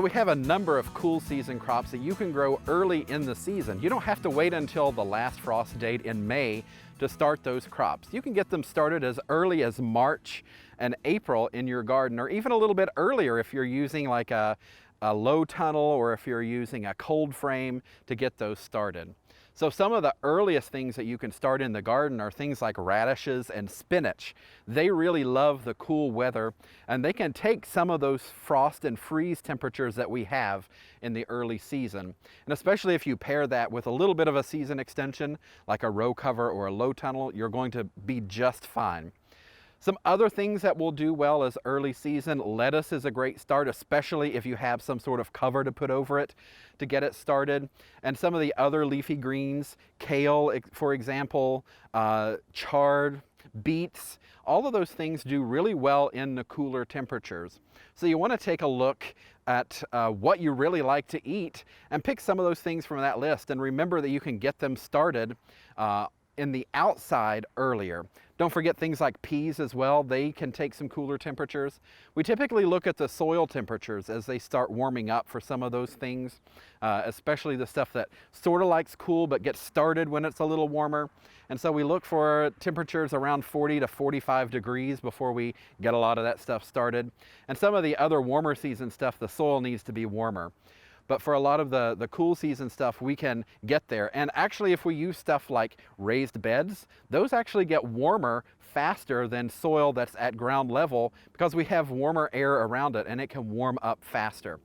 So we have a number of cool season crops that you can grow early in the season. You don't have to wait until the last frost date in May to start those crops. You can get them started as early as March and April in your garden, or even a little bit earlier if you're using like a low tunnel or if you're using a cold frame to get those started. So some of the earliest things that you can start in the garden are things like radishes and spinach. They really love the cool weather, and they can take some of those frost and freeze temperatures that we have in the early season. And especially if you pair that with a little bit of a season extension, like a row cover or a low tunnel, you're going to be just fine. Some other things that will do well as early season, lettuce is a great start, especially if you have some sort of cover to put over it to get it started. And some of the other leafy greens, kale, for example, chard, beets, all of those things do really well in the cooler temperatures. So you want to take a look at what you really like to eat and pick some of those things from that list. And remember that you can get them started in the outside earlier. Don't forget things like peas as well. They can take some cooler temperatures. We typically look at the soil temperatures as they start warming up for some of those things, especially the stuff that sort of likes cool but gets started when it's a little warmer. And so we look for temperatures around 40 to 45 degrees before we get a lot of that stuff started. And some of the other warmer season stuff, the soil needs to be warmer. But for a lot of the cool season stuff, we can get there. And actually, if we use stuff like raised beds, those actually get warmer faster than soil that's at ground level because we have warmer air around it and it can warm up faster.